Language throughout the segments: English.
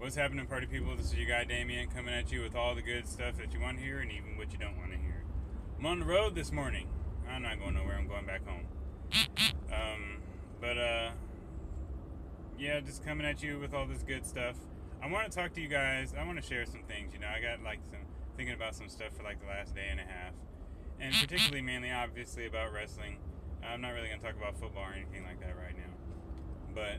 What's happening, party people? This is your guy Damien coming at you with all the good stuff that you want to hear and even what you don't want to hear. I'm on the road this morning. I'm not going nowhere. I'm going back home. But yeah, just coming at you with all this good stuff. I want to talk to you guys. I want to share some things. You know, I got like some thinking about some stuff for like the last day and a half, and particularly, mainly, obviously, about wrestling. I'm not really going to talk about football or anything like that right now, but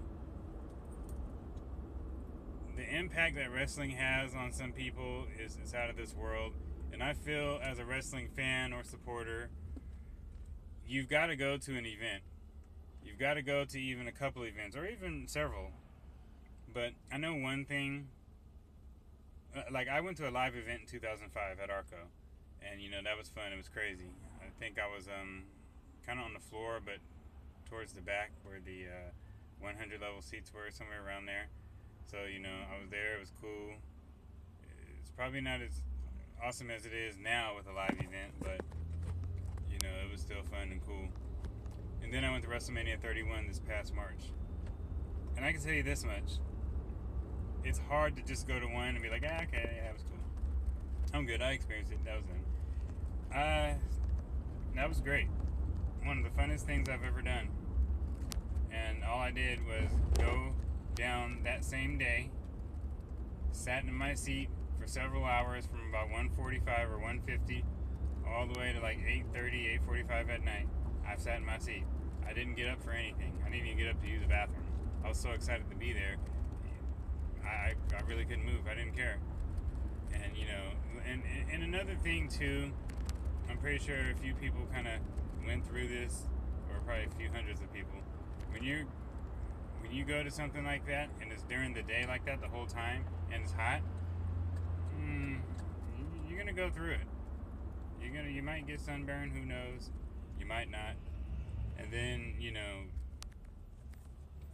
the impact that wrestling has on some people is out of this world. And I feel, as a wrestling fan or supporter, you've got to go to an event. You've got to go to even a couple events, or even several. But I know one thing. Like, I went to a live event in 2005 at Arco, and you know that was fun. It was crazy. I think I was kind of on the floor, but towards the back where the 100 level seats were, somewhere around there. So, you know, I was there. It was cool. It's probably not as awesome as it is now with a live event, but, you know, it was still fun and cool. And then I went to WrestleMania 31 this past March. And I can tell you this much. It's hard to just go to one and be like, okay, yeah, it was cool. I'm good. I experienced it. That was done. That was great. One of the funnest things I've ever done. And all I did was go down that same day, sat in my seat for several hours from about 1:45 or 1:50 all the way to like 8:30, 8:45 at night. I sat in my seat. I didn't get up for anything. I didn't even get up to use the bathroom. I was so excited to be there. I really couldn't move. I didn't care. And, you know, and another thing, too, I'm pretty sure a few people kind of went through this, or probably a few hundreds of people. When you go to something like that, and it's during the day like that the whole time, and it's hot, you're going to go through it. You might get sunburn, who knows? You might not. And then, you know,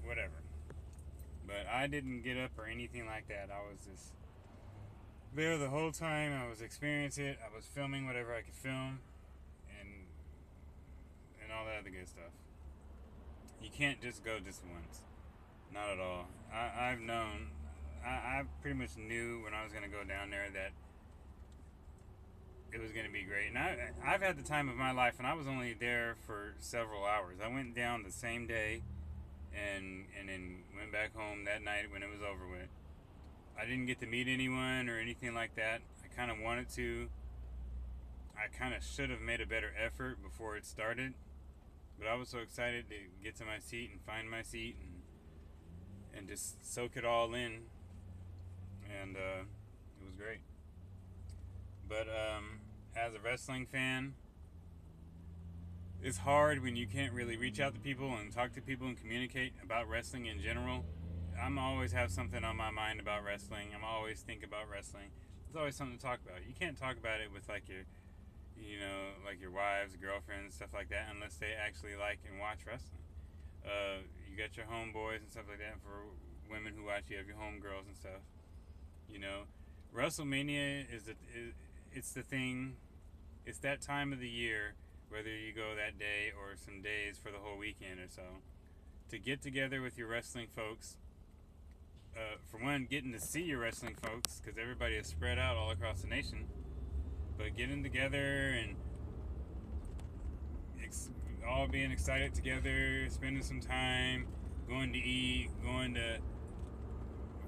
whatever. But I didn't get up or anything like that. I was just there the whole time. I was experiencing it. I was filming whatever I could film, and all that other good stuff. You can't just go just once. Not at all. I've known. I pretty much knew when I was going to go down there that it was going to be great. And I've had the time of my life, and I was only there for several hours. I went down the same day and then went back home that night when it was over with. I didn't get to meet anyone or anything like that. I kind of wanted to. I kind of should have made a better effort before it started. But I was so excited to get to my seat and find my seat and just soak it all in. And it was great. But as a wrestling fan, it's hard when you can't really reach out to people and talk to people and communicate about wrestling in general. I'm always have something on my mind about wrestling. I'm always think about wrestling. There's always something to talk about. You can't talk about it with like your, you know, like your wives, girlfriends, stuff like that, unless they actually like and watch wrestling. You got your homeboys and stuff like that. For women who watch, you have your homegirls and stuff. You know, WrestleMania it's the thing. It's that time of the year, whether you go that day or some days for the whole weekend or so, to get together with your wrestling folks. For one, getting to see your wrestling folks, because everybody is spread out all across the nation. But getting together and all being excited together, spending some time, going to eat, going to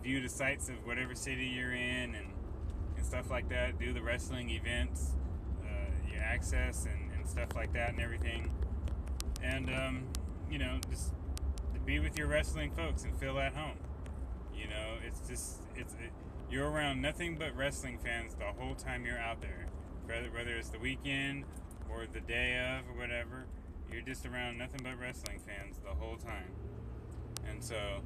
view the sights of whatever city you're in, and stuff like that. Do the wrestling events, your access and stuff like that and everything. And, you know, just to be with your wrestling folks and feel at home. You know, you're around nothing but wrestling fans the whole time you're out there. Whether it's the weekend or the day of or whatever, you're just around nothing but wrestling fans the whole time. And so,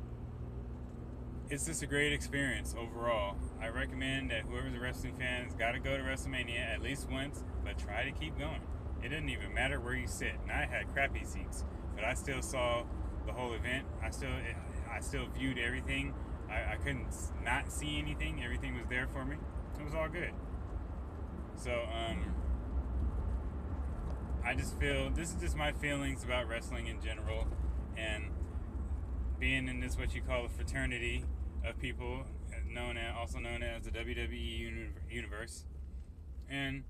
it's just a great experience overall. I recommend that whoever's a wrestling fan has got to go to WrestleMania at least once, but try to keep going. It doesn't even matter where you sit. And I had crappy seats, but I still saw the whole event. I still viewed everything. I couldn't not see anything. Everything was there for me. It was all good. So, I just feel, this is just my feelings about wrestling in general, and being in this, what you call a fraternity of people, also known as the WWE Universe, and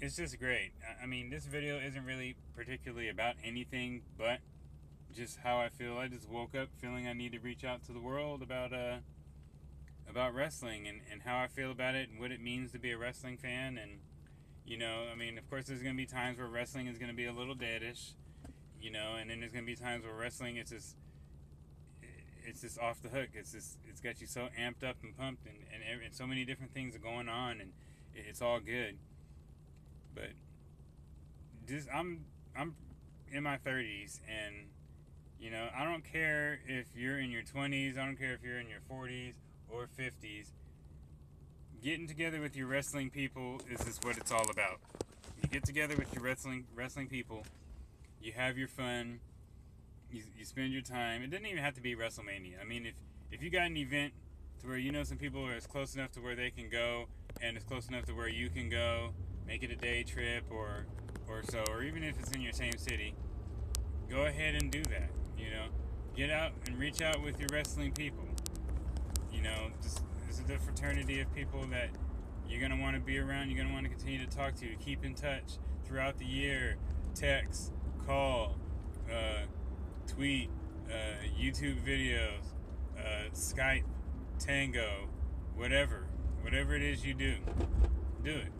it's just great. I mean, this video isn't really particularly about anything but just how I feel. I just woke up feeling I need to reach out to the world about wrestling and how I feel about it and what it means to be a wrestling fan. And I mean, of course, there's gonna be times where wrestling is gonna be a little deadish, and then there's gonna be times where wrestling it's just off the hook. It's got you so amped up and pumped, and so many different things are going on, and it's all good. But I'm in my 30s, and I don't care if you're in your 20s. I don't care if you're in your 40s or 50s. Getting together with your wrestling people is just what it's all about. You get together with your wrestling people. You have your fun. You spend your time. It doesn't even have to be WrestleMania. I mean, if you got an event to where some people are as close enough to where they can go, and it's close enough to where you can go, make it a day trip or so, or even if it's in your same city, go ahead and do that. Get out and reach out with your wrestling people. This is the fraternity of people that you're going to want to be around, you're going to want to continue to talk to, keep in touch throughout the year, text, call, tweet, YouTube videos, Skype, Tango, whatever it is you do it.